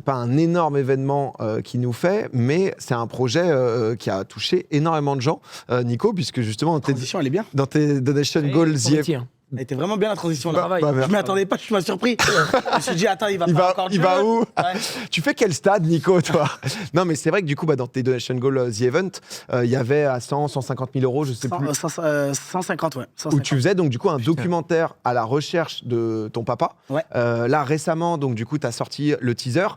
pas un énorme événement qui nous fait, mais c'est un projet qui a touché énormément de gens, Nico, puisque justement La transition, elle est bien. dans tes donation goals, Elle était vraiment bien la transition là. Bah, je m'y attendais pas, tu m'as surpris. Je me suis dit, attends, il va encore il va où Ouais. Tu fais quel stade, Nico, toi? Non, mais c'est vrai que du coup, dans tes donation goals The Event, il y avait à 100, 150 000 euros, je sais plus. 150, ouais. 150. Où tu faisais donc du coup un documentaire à la recherche de ton papa. Ouais. Là, récemment, donc du coup, tu as sorti le teaser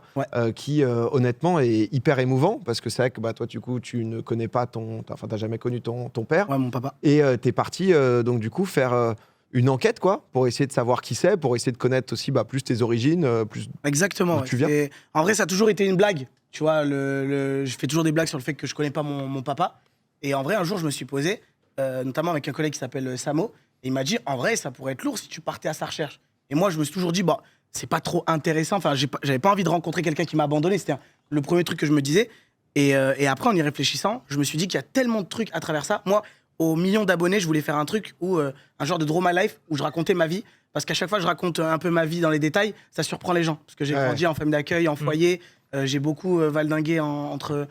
qui, honnêtement, est hyper émouvant parce que c'est vrai que toi, du coup, tu ne connais pas t'as jamais connu ton père. Ouais, mon papa. Et t'es parti, donc du coup, faire une enquête, quoi, pour essayer de savoir qui c'est, pour essayer de connaître aussi plus tes origines, plus Exactement. d'où tu viens. Et en vrai, ça a toujours été une blague. Tu vois, je fais toujours des blagues sur le fait que je connais pas mon papa. Et en vrai, un jour, je me suis posé, notamment avec un collègue qui s'appelle Samo, et il m'a dit, en vrai, ça pourrait être lourd si tu partais à sa recherche. Et moi, je me suis toujours dit, c'est pas trop intéressant. Enfin, j'avais pas envie de rencontrer quelqu'un qui m'a abandonné. C'était le premier truc que je me disais. Et après, en y réfléchissant, je me suis dit qu'il y a tellement de trucs à travers ça. Moi, aux millions d'abonnés, je voulais faire un truc où un genre de Draw My Life où je racontais ma vie. Parce qu'à chaque fois, je raconte un peu ma vie dans les détails, ça surprend les gens. Parce que j'ai grandi en famille d'accueil, en foyer, j'ai beaucoup valdingué entre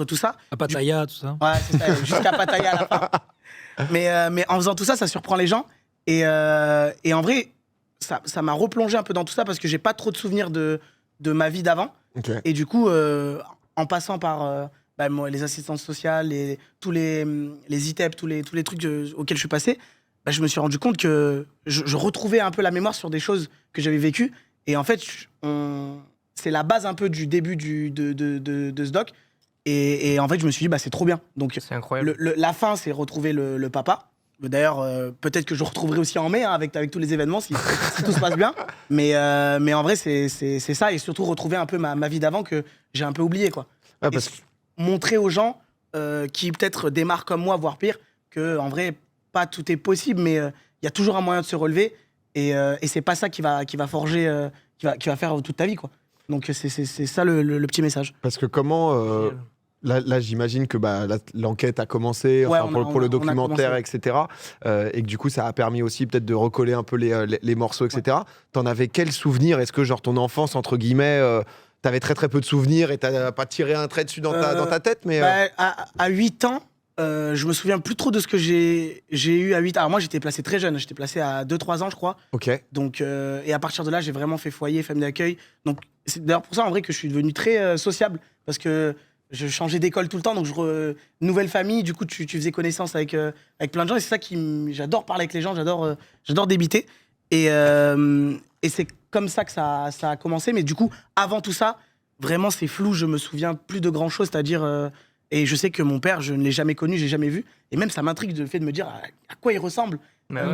tout ça. À Pattaya, tout ça. Ouais, c'est ça, jusqu'à Pattaya à la fin. Mais en faisant tout ça, ça surprend les gens. Et en vrai, ça m'a replongé un peu dans tout ça parce que j'ai pas trop de souvenirs de ma vie d'avant. Okay. Et du coup, en passant par les assistances sociales, tous les ITEP, tous les trucs auxquels je suis passé, je me suis rendu compte que je retrouvais un peu la mémoire sur des choses que j'avais vécues. Et en fait, c'est la base un peu du début de ce doc. Et en fait, je me suis dit, c'est trop bien. Donc, c'est incroyable. La fin, c'est retrouver le papa. D'ailleurs, peut-être que je retrouverai aussi en mai avec tous les événements, si tout se passe bien. Mais en vrai, c'est ça. Et surtout, retrouver un peu ma vie d'avant que j'ai un peu oublié, quoi. Ouais, parce que montrer aux gens qui peut-être démarrent comme moi, voire pire, qu'en vrai, pas tout est possible, mais il y a toujours un moyen de se relever. Et c'est pas ça qui va forger, qui va faire toute ta vie, quoi. Donc c'est ça le petit message. Parce que comment... Là, j'imagine que l'enquête a commencé pour le documentaire, etc. Et que du coup, ça a permis aussi peut-être de recoller un peu les morceaux, etc. Ouais. T'en avais quel souvenir? Est-ce que genre ton enfance, entre guillemets, t'avais très très peu de souvenirs et t'as pas tiré un trait dessus dans ta tête, mais à 8 ans, je me souviens plus trop de ce que j'ai eu à 8 ans. Alors moi, j'étais placé très jeune. J'étais placé à 2-3 ans, je crois. Ok. Donc, et à partir de là, j'ai vraiment fait foyer, famille d'accueil. Donc, c'est d'ailleurs pour ça, en vrai, que je suis devenu très sociable. Parce que je changeais d'école tout le temps, donc nouvelle famille, du coup tu faisais connaissance avec plein de gens, et c'est ça j'adore parler avec les gens, j'adore débiter, et c'est comme ça que ça a commencé. Mais du coup, avant tout ça, vraiment c'est flou, je me souviens plus de grand chose, c'est-à-dire et je sais que mon père, je ne l'ai jamais connu, j'ai jamais vu, et même ça m'intrigue le fait de me dire à quoi il ressemble,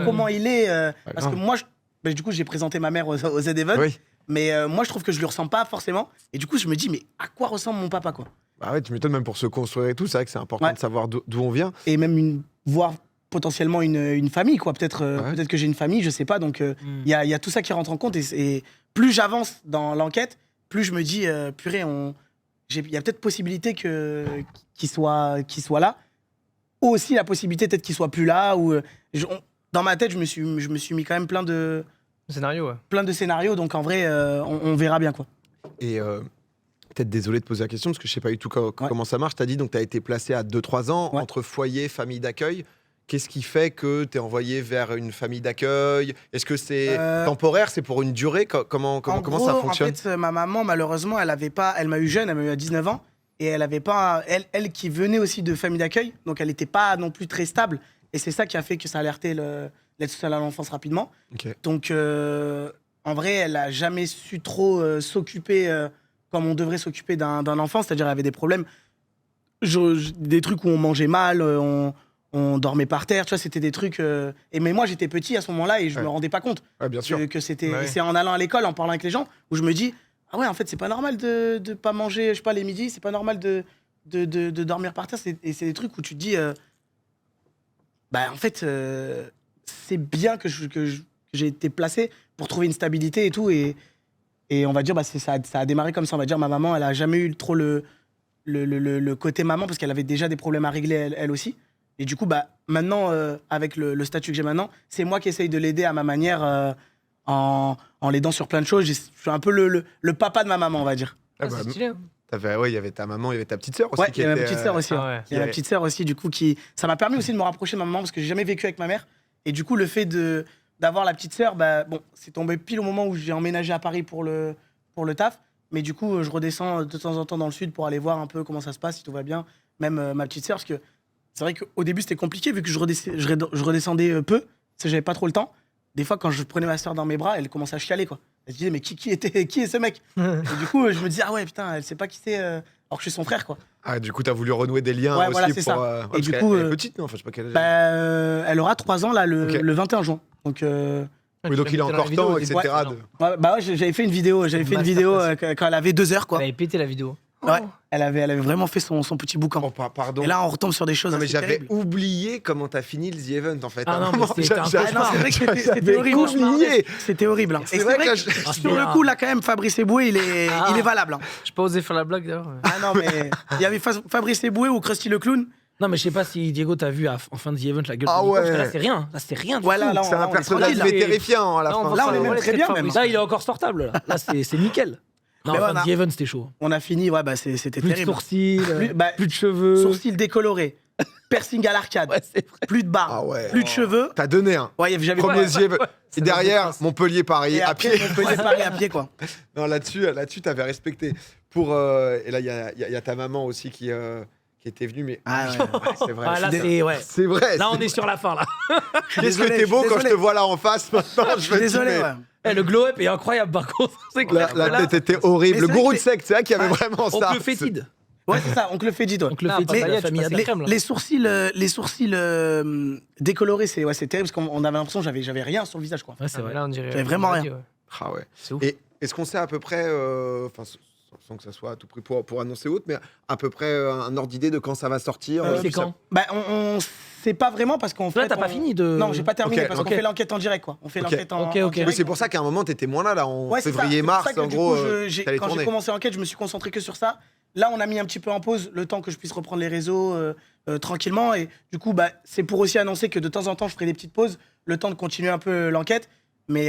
comment il est, parce que moi du coup j'ai présenté ma mère au Z Event, oui. Mais moi je trouve que je lui ressemble pas forcément, et du coup je me dis mais à quoi ressemble mon papa, quoi. Bah ouais, tu m'étonnes, même pour se construire et tout, c'est vrai que c'est important de savoir d'où on vient. Et même voir potentiellement une famille, quoi. Peut-être que j'ai une famille, je sais pas. Donc il y a tout ça qui rentre en compte. Et plus j'avance dans l'enquête, plus je me dis, purée, il y a peut-être possibilité qu'il soit là. Ou aussi la possibilité peut-être qu'il soit plus là. Dans ma tête, je me suis mis quand même plein de scénarios. Donc en vrai, on verra bien, quoi. Et peut-être désolé de poser la question parce que je sais pas du tout comment ça marche. Tu as dit donc tu as été placé à 2-3 ans entre foyer, famille d'accueil. Qu'est-ce qui fait que tu es envoyé vers une famille d'accueil? Est-ce que c'est temporaire? C'est pour une durée? Comment ça fonctionne? En fait, ma maman, malheureusement, elle m'a eu jeune, elle m'a eu à 19 ans. Et elle avait pas... Elle qui venait aussi de famille d'accueil, donc elle n'était pas non plus très stable. Et c'est ça qui a fait que ça alertait l'aide sociale à l'enfance rapidement. Okay. Donc, en vrai, elle n'a jamais su trop s'occuper... comme on devrait s'occuper d'un enfant, c'est-à-dire il y avait des problèmes, des trucs où on mangeait mal, on dormait par terre, tu vois, c'était des trucs... mais moi, j'étais petit à ce moment-là et je me rendais pas compte bien sûr. que c'était... Ouais. C'est en allant à l'école, en parlant avec les gens, où je me dis, ah ouais, en fait, c'est pas normal de pas manger, je sais pas, les midis, c'est pas normal de dormir par terre. Et c'est des trucs où tu te dis, en fait, c'est bien que j'ai été placé pour trouver une stabilité et tout, et on va dire, ça a démarré comme ça. On va dire, ma maman, elle a jamais eu trop le côté maman parce qu'elle avait déjà des problèmes à régler elle aussi. Et du coup, maintenant, avec le statut que j'ai maintenant, c'est moi qui essaye de l'aider à ma manière en l'aidant sur plein de choses. Je suis un peu le papa de ma maman, on va dire. Ah c'est bah, stylé. il y avait ta maman, il y avait ta petite sœur aussi. Ouais, qui il y avait ma était, petite sœur aussi. Ah ouais. Il y a ma petite sœur aussi, du coup, ça m'a permis aussi de me rapprocher de ma maman parce que j'ai jamais vécu avec ma mère. Et du coup, le fait d'avoir la petite sœur, bah, bon, c'est tombé pile au moment où j'ai emménagé à Paris pour le taf. Mais du coup, je redescends de temps en temps dans le sud pour aller voir un peu comment ça se passe, si tout va bien. Même ma petite sœur, parce que c'est vrai qu'au début, c'était compliqué vu que je redescendais peu, parce que j'avais pas trop le temps. Des fois, quand je prenais ma sœur dans mes bras, elle commençait à chialer, quoi. Elle se disait, mais qui est ce mec? Et du coup, je me dis, ah ouais, putain, elle sait pas qui c'est, alors que je suis son frère, quoi. Ah, du coup, t'as voulu renouer des liens Ouais, aussi voilà, c'est pour. ça. Et Et du du coup, coup, elle est petite, non? Enfin, je sais pas quelle âge. Elle aura 3 ans, là, Ok. le 21 juin. Donc, Oui, donc il a encore temps, etc. ouais, bah ouais, j'avais fait une vidéo, quand elle avait 2 heures, quoi. Elle avait pété la vidéo. Ouais, elle avait vraiment fait son petit boucan. Oh, pardon. Et là, on retombe sur des choses Non, mais assez j'avais terribles. oublié comment t'as fini le The Event en fait. Ah À un non, mais moment, c'était un j'avais- Ah non, c'est vrai que c'était j'avais horrible. oublié. C'était horrible. Hein. Et C'est c'est vrai vrai que que je- sur le coup, là, quand même, Fabrice Eboué, il est valable. Hein. J'ai pas osé faire la blague d'ailleurs. Ah non, mais il y avait Fabrice Eboué ou Krusty le Clown. Non, mais je sais pas si Diego t'as vu en fin de The Event la gueule Ah de Nico, parce que ouais. là c'est rien. Là c'est rien. Du Ouais, là, tout. là, C'est un on est personnage tranquille, mais là. terrifiant à la Là, fin. Là, on est même très bien, même. Là il est encore sortable. Là c'est nickel. Non, Mais en fin voilà. de The Event c'était chaud. On a fini, ouais, bah c'était Plus de terrible. sourcils, Bah, plus de cheveux. Sourcils décolorés, piercing à l'arcade, Ouais, c'est vrai. plus de barbe, Ah ouais. plus de cheveux. T'as donné un. Ouais, j'avais Premier pas. The Event. Et derrière, Montpellier-Paris, Et à après, pied. Montpellier, Paris à pied, quoi. Non, là-dessus, t'avais respecté. Et là, il y a ta maman aussi qui était venue, mais Ah ouais. Ouais, c'est vrai. Ah, là c'est ouais. C'est vrai. Là on est sur la fin là. Qu'est-ce que désolé, t'es beau je suis quand je te désolé. vois là en face maintenant. Je suis désolé, ouais. Le glow up est incroyable par contre. C'est La, clair. la Là, tête était horrible. Mais Le c'est gourou vrai de que secte, c'est vrai qu'il y avait Ouais. vraiment on ça. le fétide. Ouais, c'est ça, oncle Fédid, ouais. Donc le Ah, fétide, papa, la tu famille passes à les crème là. Les sourcils décolorés, c'est terrible parce qu'on avait l'impression que j'avais rien sur le visage, quoi. Ouais, c'est Ah, vrai. là, on dirait. J'avais vraiment rien. Ouais. Ah ouais. C'est ouf. Et est-ce qu'on sait à peu près, enfin, sans que ça soit à tout prix pour annoncer autre, mais à peu près un ordre d'idée de quand ça va sortir C'est tout ça quand Bah, on sait pas vraiment parce qu'en fait. Là t'as pas fini de. Non, j'ai pas terminé Ok, parce ok. qu'on fait l'enquête en direct, quoi. On fait Ok. l'enquête en Ok, en ok. direct. Oui, c'est pour ça qu'à un moment, t'étais moins là en Ouais, c'est ça. février, C'est pour mars, ça que, en du gros. coup, t'allais quand j'ai tourner. commencé l'enquête, je me suis concentré que sur ça. Là, on a mis un petit peu en pause le temps que je puisse reprendre les réseaux tranquillement. Et du coup, bah, c'est pour aussi annoncer que de temps en temps, je ferai des petites pauses, le temps de continuer un peu l'enquête. Mais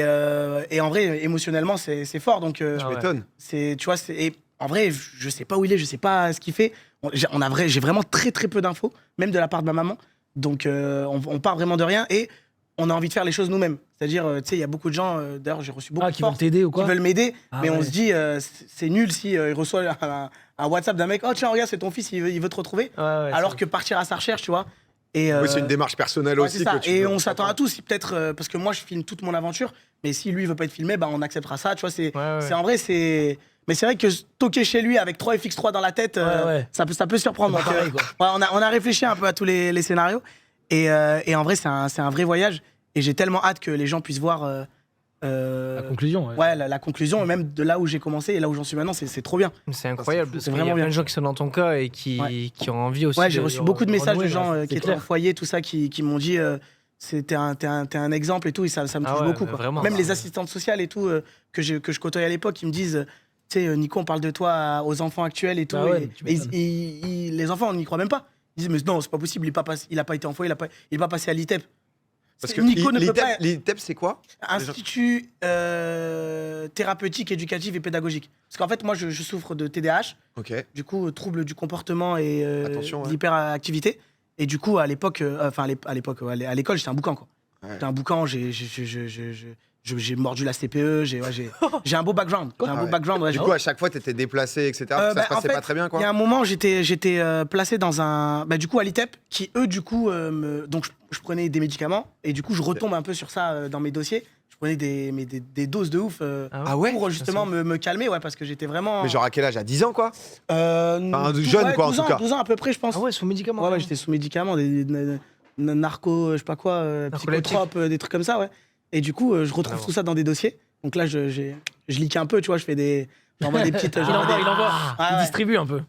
et en vrai, émotionnellement, c'est fort. Donc, Tu Ah ouais. m'étonnes. tu vois, et en vrai, je sais pas où il est, je sais pas ce qu'il fait. J'ai vraiment très très peu d'infos, même de la part de ma maman. Donc, on part vraiment de rien et on a envie de faire les choses nous-mêmes. C'est-à-dire, tu sais, il y a beaucoup de gens, d'ailleurs, j'ai reçu beaucoup Ah, de qui veulent force, t'aider ou qui quoi veulent m'aider, Ah mais on ouais. se dit, c'est nul si il reçoit un WhatsApp d'un mec, oh tiens, regarde, c'est ton fils, il veut te retrouver. Ouais, ouais, Alors c'est- que partir à sa recherche, tu vois. Et, Oui, c'est une démarche personnelle ouais, aussi. c'est ça. Que tu Et veux- on s'attend à tout, si peut-être, parce que moi, je filme toute mon aventure, mais si lui veut pas être filmé, bah, on acceptera ça, tu vois. Ouais, ouais. C'est en vrai, c'est. Mais c'est vrai que toquer chez lui avec 3 FX3 dans la tête, Ouais. ça peut surprendre. C'est Donc, pas pareil, quoi. ouais, on a réfléchi un peu à tous les scénarios. Et en vrai, c'est un vrai voyage. Et j'ai tellement hâte que les gens puissent voir La conclusion, ouais. ouais, la conclusion, et même de là où j'ai commencé et là où j'en suis maintenant, c'est trop bien. C'est incroyable. parce c'est qu'il y a vraiment plein bien. de gens qui sont dans ton cas et qui ont envie aussi. Ouais, j'ai de- reçu beaucoup de messages de renouer, gens ouais, qui c'est étaient clair. en foyer, tout ça, qui m'ont dit t'es un exemple et tout, et ça me touche Ah ouais, beaucoup. mais Quoi. vraiment. Même les assistantes sociales et tout que je côtoyais à l'époque, ils me disent tu sais, Nico, on parle de toi aux enfants actuels et tout. Ah ouais, et tu m'étonnes. les enfants, on n'y croit même pas. Ils disent mais non, c'est pas possible, il a pas été en foyer, il est pas passé à l'ITEP. Parce que Nico ne peut pas. l'ITEP, c'est quoi Institut thérapeutique, éducatif et pédagogique. Parce qu'en fait, moi, je souffre de TDAH, Ok. du coup, trouble du comportement et Attention, ouais. d'hyperactivité. Et du coup, à l'époque, ouais, à l'école, j'étais un boucan, quoi. Ouais. J'étais un boucan, j'ai mordu la CPE, j'ai un beau background. J'ai un Ah beau ouais. background, ouais, Du j'ai- coup, à chaque fois, t'étais déplacé, etc. Ça bah, se passait en fait, pas très bien, quoi. Il y a un moment, j'étais placé dans un. Bah, du coup, à l'ITEP, qui eux, du coup, donc je prenais des médicaments, et du coup, je retombe un peu sur ça dans mes dossiers. Je prenais des doses de ouf Ah ouais pour justement me calmer, ouais, parce que j'étais vraiment. Mais genre à quel âge? À 10 ans, quoi Enfin, jeune, quoi, en tout cas. 12 ans à peu près, je pense. Ah ouais, sous médicaments. Ouais, j'étais sous médicaments, des narcos, je sais pas quoi, Narcoleptiques. psychotropes, des trucs comme ça, ouais. Et du coup, je retrouve Vraiment. tout ça dans des dossiers. Donc là, je leak un peu, tu vois, je fais des. J'envoie des petites. Il j'envoie envoie, des- il envoie. Ah Il ouais. distribue un peu.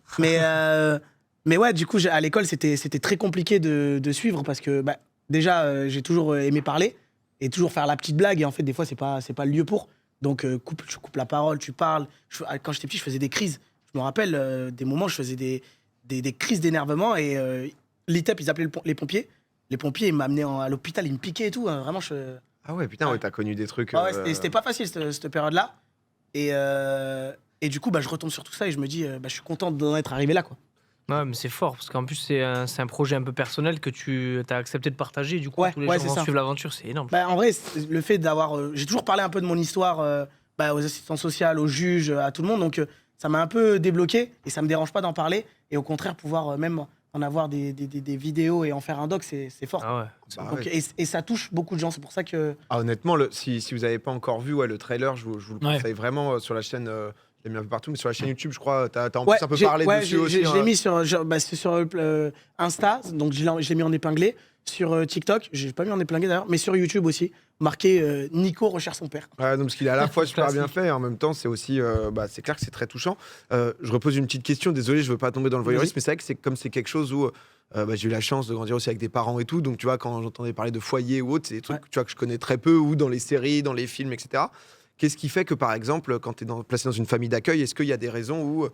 Mais ouais, du coup, à l'école, c'était très compliqué de suivre parce que bah, déjà, j'ai toujours aimé parler et toujours faire la petite blague. Et en fait, des fois, c'est pas le lieu pour. Donc, tu coupes la parole, tu parles. Quand j'étais petit, je faisais des crises. Je me rappelle des moments où je faisais des crises d'énervement et l'ITEP, ils appelaient les pompiers. Les pompiers, ils m'amenaient à l'hôpital, ils me piquaient et tout. Hein, vraiment, Ah ouais, putain, ouais, t'as connu des trucs. ouais, c'était pas facile cette période-là. Et Et du coup, je retombe sur tout ça et je me dis, je suis content d'en être arrivé là, quoi. Ouais, mais c'est fort, parce qu'en plus, c'est un projet un peu personnel que tu as accepté de partager. Du coup, tous les gens vont suivre l'aventure, c'est énorme. En vrai, le fait d'avoir... j'ai toujours parlé un peu de mon histoire aux assistants sociaux, aux juges, à tout le monde. Donc, ça m'a un peu débloqué et ça me dérange pas d'en parler. Et au contraire, pouvoir même en avoir des vidéos et en faire un doc, c'est fort. Ah ouais. Donc, et ça touche beaucoup de gens. C'est pour ça que... honnêtement, si vous n'avez pas encore vu le trailer, je vous le conseille vraiment sur la chaîne... Je l'ai mis un peu partout, mais sur la chaîne YouTube, je crois, t'as en plus un peu parlé dessus aussi. Je l'ai mis sur Insta, donc je l'ai mis en épinglé. Sur TikTok, j'ai pas mis en épinglé d'ailleurs, mais sur YouTube aussi, marqué Nico recherche son père. Ouais, non, parce qu'il est à la fois super bien fait et en même temps, c'est aussi, c'est clair que c'est très touchant. Je repose une petite question, désolé, je veux pas tomber dans le voyeurisme, mais c'est vrai que c'est quelque chose où j'ai eu la chance de grandir aussi avec des parents et tout, donc tu vois, quand j'entendais parler de foyer ou autre, c'est des trucs tu vois, que je connais très peu, ou dans les séries, dans les films, etc. Qu'est-ce qui fait que, par exemple, quand tu es placé dans une famille d'accueil, est-ce qu'il y a des raisons où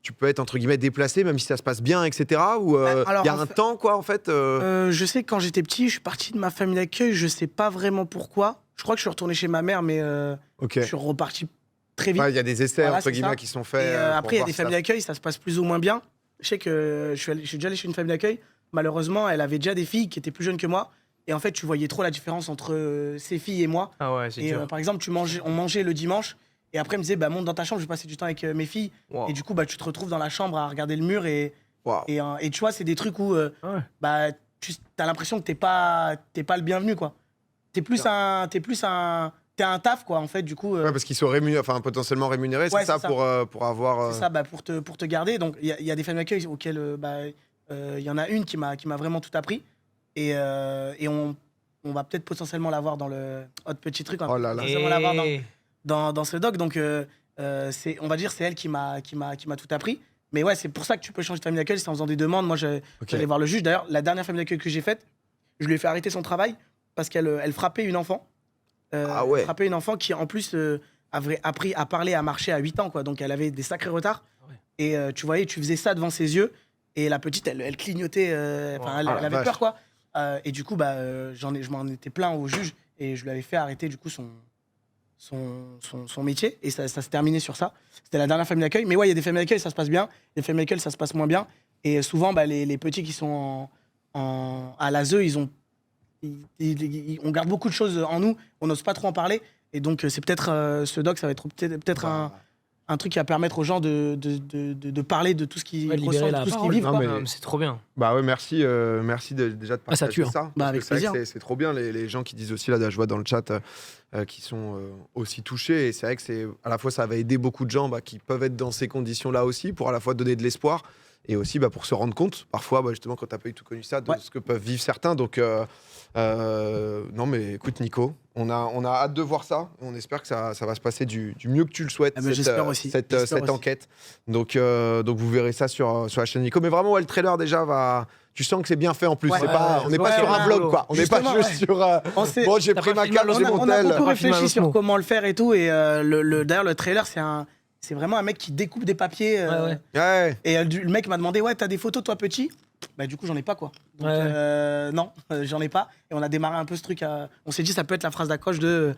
tu peux être, entre guillemets, déplacé, même si ça se passe bien, etc. Ou il y a un temps, quoi, en fait Je sais que quand j'étais petit, je suis parti de ma famille d'accueil, je sais pas vraiment pourquoi. Je crois que je suis retourné chez ma mère, mais je suis reparti très vite. Il y a des essais, entre guillemets, qui sont faits. Et après, il y a des familles d'accueil, ça se passe plus ou moins bien. Je sais que je suis déjà allé chez une famille d'accueil. Malheureusement, elle avait déjà des filles qui étaient plus jeunes que moi. Et en fait, tu voyais trop la différence entre ses filles et moi. Ah ouais, c'est dur. Par exemple, on mangeait le dimanche. Et après, elle me disait, monte dans ta chambre, je vais passer du temps avec mes filles. Wow. Et du coup, tu te retrouves dans la chambre à regarder le mur. Et tu vois, c'est des trucs où tu as l'impression que t'es pas le bienvenu, quoi. T'es un taf, quoi, en fait, du coup. Ouais, parce qu'ils sont potentiellement rémunérés, c'est ça, pour avoir. C'est ça, pour te garder. Donc, il y a des familles d'accueil auxquelles il y en a une qui m'a vraiment tout appris. Et on va peut-être potentiellement l'avoir dans le autre petit truc. On va potentiellement l'avoir dans ce doc. Donc, on va dire c'est elle qui m'a tout appris. Mais ouais, c'est pour ça que tu peux changer de famille d'accueil, c'est en faisant des demandes. Moi, j'allais voir le juge. D'ailleurs, la dernière famille d'accueil que j'ai faite, je lui ai fait arrêter son travail parce qu'elle frappait une enfant. Elle frappait une enfant qui, en plus, avait appris à parler, à marcher à 8 ans. Quoi. Donc, elle avait des sacrés retards. Et tu voyais, tu faisais ça devant ses yeux. Et la petite, elle clignotait. Elle avait peur, quoi. Et du coup, je m'en étais plaint au juge et je lui avais fait arrêter du coup son métier. Et ça s'est terminé sur ça. C'était la dernière famille d'accueil. Mais ouais, il y a des familles d'accueil, ça se passe bien. Des familles d'accueil, ça se passe moins bien. Et souvent, les petits qui sont à l'ASE, on garde beaucoup de choses en nous. On n'ose pas trop en parler. Et donc, c'est peut-être ce doc, ça va être peut-être un truc qui va permettre aux gens de parler de tout ce qu'ils ressentent, tout ce qu'ils vivent. C'est trop bien. Bah ouais, merci déjà de partager ça. Avec plaisir. C'est trop bien les gens qui disent aussi, là, je vois dans le chat, qui sont aussi touchés. Et c'est vrai que à la fois, ça va aider beaucoup de gens qui peuvent être dans ces conditions-là aussi, pour à la fois donner de l'espoir et aussi pour se rendre compte, parfois, justement, quand tu n'as pas du tout connu ça, de ce que peuvent vivre certains. Donc, non, mais écoute, Nico, on a hâte de voir ça. On espère que ça va se passer du mieux que tu le souhaites, cette enquête. Donc, vous verrez ça sur la chaîne Nico. Mais vraiment, le trailer, déjà, tu sens que c'est bien fait en plus. On n'est pas sur un vlog, quoi. On n'est pas juste sur. Bon, j'ai pris ma carte, j'ai mon tel. On a beaucoup réfléchi sur comment le faire et tout. Et d'ailleurs, le trailer, c'est vraiment un mec qui découpe des papiers. Et le mec m'a demandé, t'as des photos, toi, petit? Du coup, j'en ai pas, quoi. Donc, non, j'en ai pas. Et on a démarré un peu ce truc. On s'est dit, ça peut être la phrase d'accroche de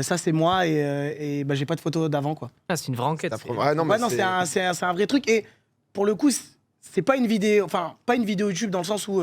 ça, c'est moi, et j'ai pas de photos d'avant, quoi. Ah, c'est une vraie enquête. C'est un vrai truc. Et pour le coup, c'est pas une vidéo, pas une vidéo YouTube dans le sens où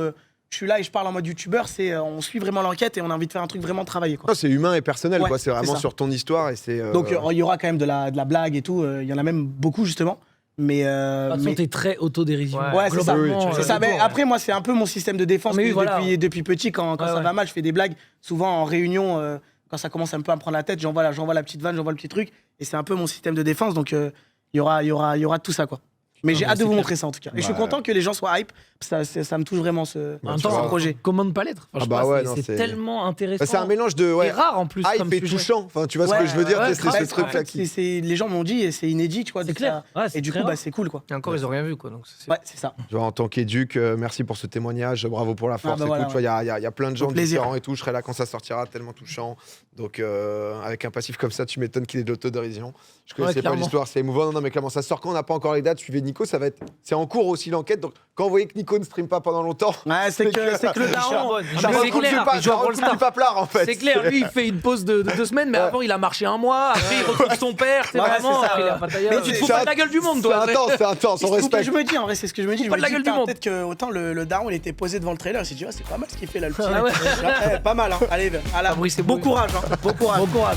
je suis là et je parle en mode youtubeur. On suit vraiment l'enquête et on a envie de faire un truc vraiment travaillé, quoi. Non, c'est humain et personnel, quoi. C'est vraiment sur ton histoire. Donc, il y aura quand même de la blague et tout. Il y en a même beaucoup, justement. Mais de toute façon, t'es très autodérision. Ouais, c'est ça. C'est ça. Mais après, moi, c'est un peu mon système de défense depuis petit. Quand ça va mal, je fais des blagues. Souvent en réunion, quand ça commence un peu à me prendre la tête, j'envoie la petite vanne, j'envoie le petit truc. Et c'est un peu mon système de défense. Donc, il y aura tout ça, quoi. Mais j'ai hâte de vous montrer ça, en tout cas. Et je suis content que les gens soient hype. Ça me touche vraiment, ce projet. Comment ne pas l'être? C'est tellement intéressant. C'est un mélange de rare en plus. Hype et touchant. Enfin, tu vois ce que je veux dire? C'est ce truc-là les gens m'ont dit, c'est inédit, tu vois. C'est clair. Et du coup, c'est cool, quoi. Et encore, ils ont rien vu, quoi. Ouais, c'est ça. En tant qu'éduc, merci pour ce témoignage. Bravo pour la force. Il y a plein de gens différents et tout. Je serai là quand ça sortira, tellement touchant. Donc, avec un passif comme ça, tu m'étonnes qu'il ait de l'autodérision. Je connaissais pas l'histoire, c'est émouvant. Non, mais clairement, ça sort quand on n'a pas encore les dates. Suivez Nico, c'est en cours aussi l'enquête. Donc quand vous voyez que Nico ne stream pas pendant longtemps, c'est que le daron. C'est clair, en fait. C'est clair, lui il fait une pause de 2 semaines, mais avant il a marché 1 mois, après il retrouve son père, c'est vraiment. Mais tu te fous pas de la gueule du monde, toi. C'est intense, on respecte. C'est ce que je me dis. Pas de la gueule du monde. Peut-être que autant le daron il était posé devant le trailer, il s'est dit c'est pas mal ce qu'il fait là le petit. Pas mal, allez, bon courage. Bon courage.